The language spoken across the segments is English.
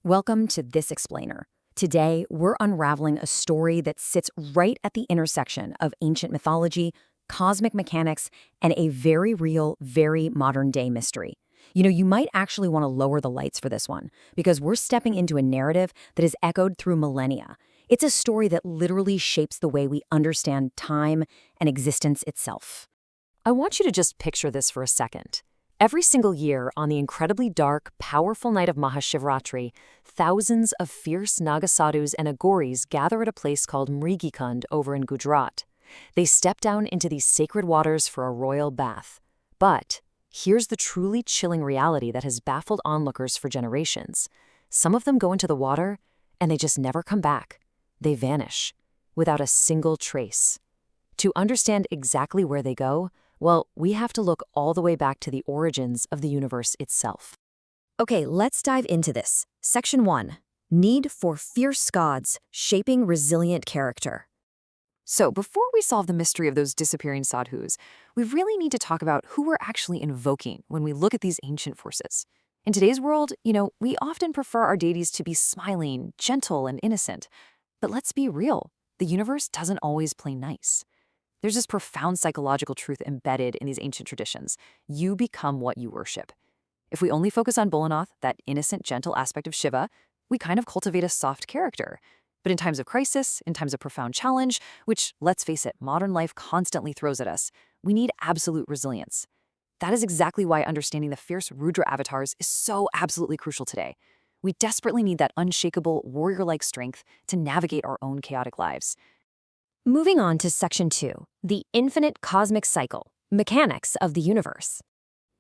Welcome to This Explainer. Today, we're unraveling a story that sits right at the intersection of ancient mythology, cosmic mechanics, and a very real, very modern-day mystery. You might actually want to lower the lights for this one, because we're stepping into a narrative that is echoed through millennia. It's a story that literally shapes the way we understand time and existence itself. I want you to just picture this for a second. Every single year, on the incredibly dark, powerful night of Mahashivratri, thousands of fierce Nagasadhus and Aghoris gather at a place called Mrigikund over in Gujarat. They step down into these sacred waters for a royal bath. But here's the truly chilling reality that has baffled onlookers for generations. Some of them go into the water, and they just never come back. They vanish, without a single trace. To understand exactly where they go, well, we have to look all the way back to the origins of the universe itself. Okay, let's dive into this. Section 1. Need for fierce gods shaping resilient character. So before we solve the mystery of those disappearing sadhus, we really need to talk about who we're actually invoking when we look at these ancient forces. In today's world, we often prefer our deities to be smiling, gentle, and innocent. But let's be real, the universe doesn't always play nice. There's this profound psychological truth embedded in these ancient traditions. You become what you worship. If we only focus on Bolanath, that innocent, gentle aspect of Shiva, we kind of cultivate a soft character. But in times of crisis, in times of profound challenge, which, let's face it, modern life constantly throws at us, we need absolute resilience. That is exactly why understanding the fierce Rudra avatars is so absolutely crucial today. We desperately need that unshakable, warrior-like strength to navigate our own chaotic lives. Moving on to Section 2, the infinite cosmic cycle, mechanics of the universe.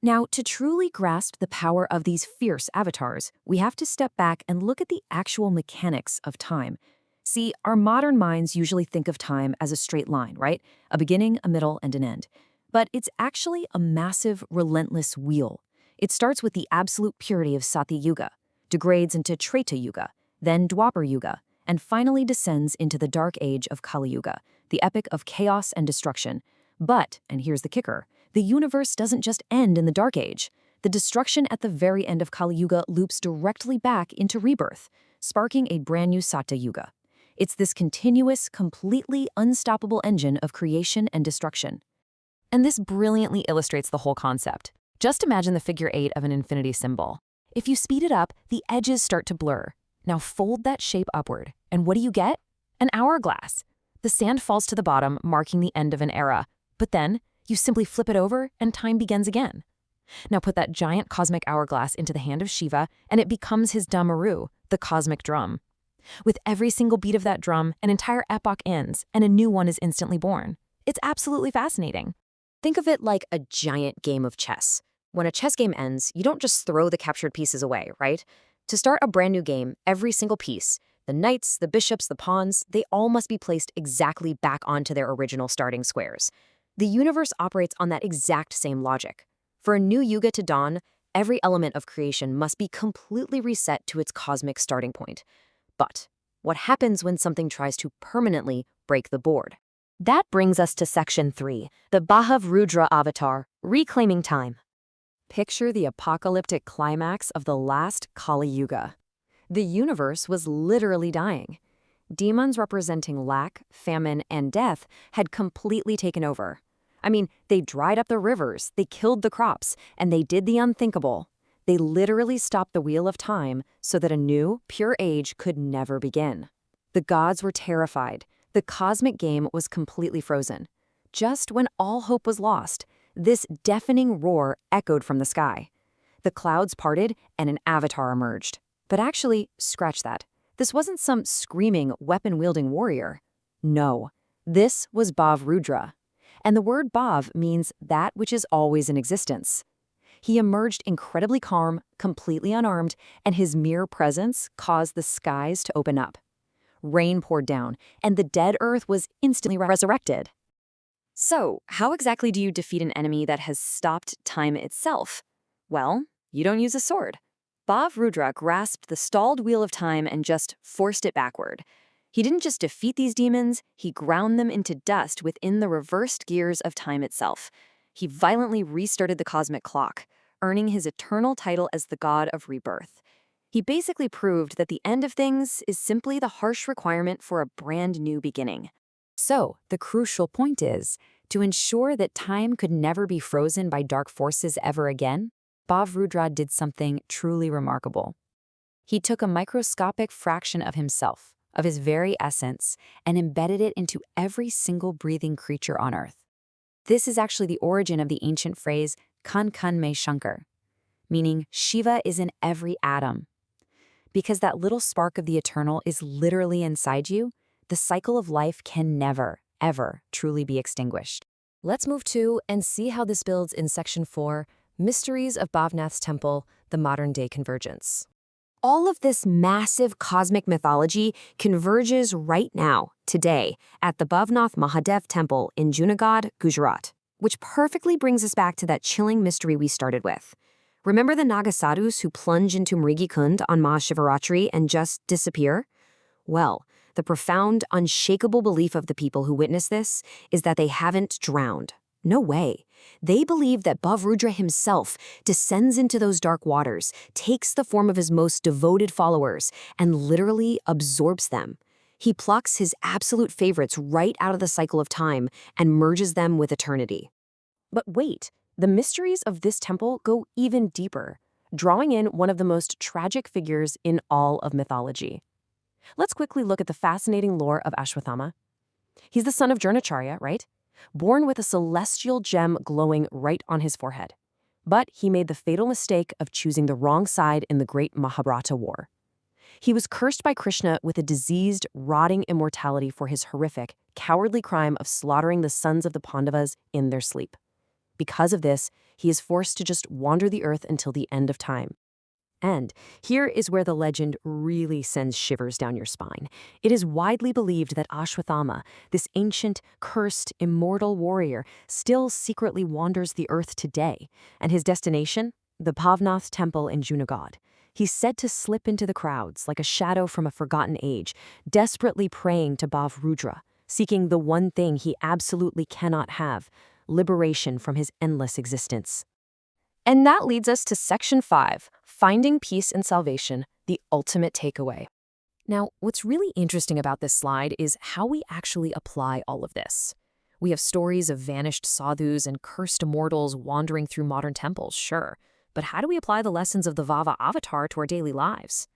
Now, to truly grasp the power of these fierce avatars, we have to step back and look at the actual mechanics of time. See, our modern minds usually think of time as a straight line, right? A beginning, a middle, and an end. But it's actually a massive, relentless wheel. It starts with the absolute purity of Satya Yuga, degrades into Treta Yuga, then Dwapar Yuga, and finally descends into the dark age of Kali Yuga, the epic of chaos and destruction. But, and here's the kicker, the universe doesn't just end in the dark age. The destruction at the very end of Kali Yuga loops directly back into rebirth, sparking a brand new Satya Yuga. It's this continuous, completely unstoppable engine of creation and destruction. And this brilliantly illustrates the whole concept. Just imagine the figure 8 of an infinity symbol. If you speed it up, the edges start to blur. Now fold that shape upward, and what do you get? An hourglass. The sand falls to the bottom, marking the end of an era. But then, you simply flip it over, and time begins again. Now put that giant cosmic hourglass into the hand of Shiva, and it becomes his damaru, the cosmic drum. With every single beat of that drum, an entire epoch ends, and a new one is instantly born. It's absolutely fascinating. Think of it like a giant game of chess. When a chess game ends, you don't just throw the captured pieces away, right? To start a brand new game, every single piece, the knights, the bishops, the pawns, they all must be placed exactly back onto their original starting squares. The universe operates on that exact same logic. For a new yuga to dawn, every element of creation must be completely reset to its cosmic starting point. But what happens when something tries to permanently break the board? That brings us to Section 3, the Bhav Rudra avatar, reclaiming time. Picture the apocalyptic climax of the last Kali Yuga. The universe was literally dying. Demons representing lack, famine, and death had completely taken over. They dried up the rivers, they killed the crops, and they did the unthinkable. They literally stopped the wheel of time so that a new, pure age could never begin. The gods were terrified. The cosmic game was completely frozen. Just when all hope was lost, this deafening roar echoed from the sky. The clouds parted and an avatar emerged. But actually, scratch that. This wasn't some screaming, weapon-wielding warrior. No, this was Bhav Rudra. And the word Bhav means that which is always in existence. He emerged incredibly calm, completely unarmed, and his mere presence caused the skies to open up. Rain poured down, and the dead earth was instantly resurrected. So, how exactly do you defeat an enemy that has stopped time itself? Well, you don't use a sword. Bhav Rudra grasped the stalled wheel of time and just forced it backward. He didn't just defeat these demons, he ground them into dust within the reversed gears of time itself. He violently restarted the cosmic clock, earning his eternal title as the god of rebirth. He basically proved that the end of things is simply the harsh requirement for a brand new beginning. So, the crucial point is, to ensure that time could never be frozen by dark forces ever again, 11rudra did something truly remarkable. He took a microscopic fraction of himself, of his very essence, and embedded it into every single breathing creature on Earth. This is actually the origin of the ancient phrase Kan Kan Me Shankar, meaning Shiva is in every atom. Because that little spark of the eternal is literally inside you, the cycle of life can never, ever truly be extinguished. Let's move to and see how this builds in Section 4, Mysteries of Bhavnath's Temple, the Modern-Day Convergence. All of this massive cosmic mythology converges right now, today, at the Bhavnath Mahadev Temple in Junagadh, Gujarat, which perfectly brings us back to that chilling mystery we started with. Remember the Naga sadhus who plunge into Mrigi Kund on Mahashivaratri and just disappear? Well, the profound, unshakable belief of the people who witness this is that they haven't drowned. No way. They believe that 11rudra himself descends into those dark waters, takes the form of his most devoted followers, and literally absorbs them. He plucks his absolute favorites right out of the cycle of time and merges them with eternity. But wait, the mysteries of this temple go even deeper, drawing in one of the most tragic figures in all of mythology. Let's quickly look at the fascinating lore of Ashwathama. He's the son of Dronacharya, right? Born with a celestial gem glowing right on his forehead. But he made the fatal mistake of choosing the wrong side in the great Mahabharata war. He was cursed by Krishna with a diseased, rotting immortality for his horrific, cowardly crime of slaughtering the sons of the Pandavas in their sleep. Because of this, he is forced to just wander the earth until the end of time. And here is where the legend really sends shivers down your spine. It is widely believed that Ashwathama, this ancient, cursed, immortal warrior, still secretly wanders the earth today, and his destination? The Bhavnath Temple in Junagadh. He's said to slip into the crowds like a shadow from a forgotten age, desperately praying to 11rudra, seeking the one thing he absolutely cannot have, liberation from his endless existence. And that leads us to Section 5, Finding Peace and Salvation, the Ultimate Takeaway. Now, what's really interesting about this slide is how we actually apply all of this. We have stories of vanished sadhus and cursed immortals wandering through modern temples, sure, but how do we apply the lessons of the Vava avatar to our daily lives?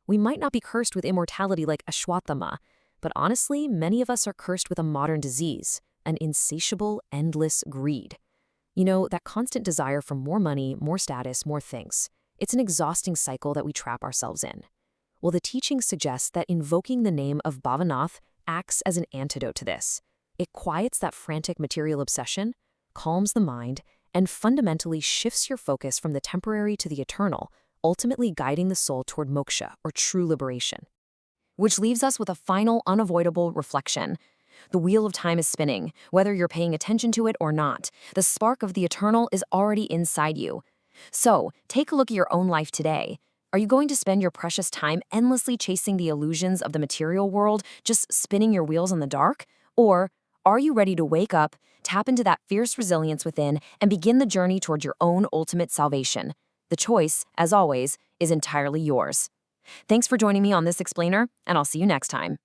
We might not be cursed with immortality like Ashwathama, but honestly, many of us are cursed with a modern disease, an insatiable, endless greed. You know, that constant desire for more money, more status, more things. It's an exhausting cycle that we trap ourselves in. Well, the teaching suggests that invoking the name of Bhavanath acts as an antidote to this. It quiets that frantic material obsession, calms the mind, and fundamentally shifts your focus from the temporary to the eternal, ultimately guiding the soul toward moksha, or true liberation. Which leaves us with a final, unavoidable reflection. The wheel of time is spinning, whether you're paying attention to it or not. The spark of the eternal is already inside you. So, take a look at your own life today. Are you going to spend your precious time endlessly chasing the illusions of the material world, just spinning your wheels in the dark? Or are you ready to wake up, tap into that fierce resilience within, and begin the journey toward your own ultimate salvation? The choice, as always, is entirely yours. Thanks for joining me on this explainer, and I'll see you next time.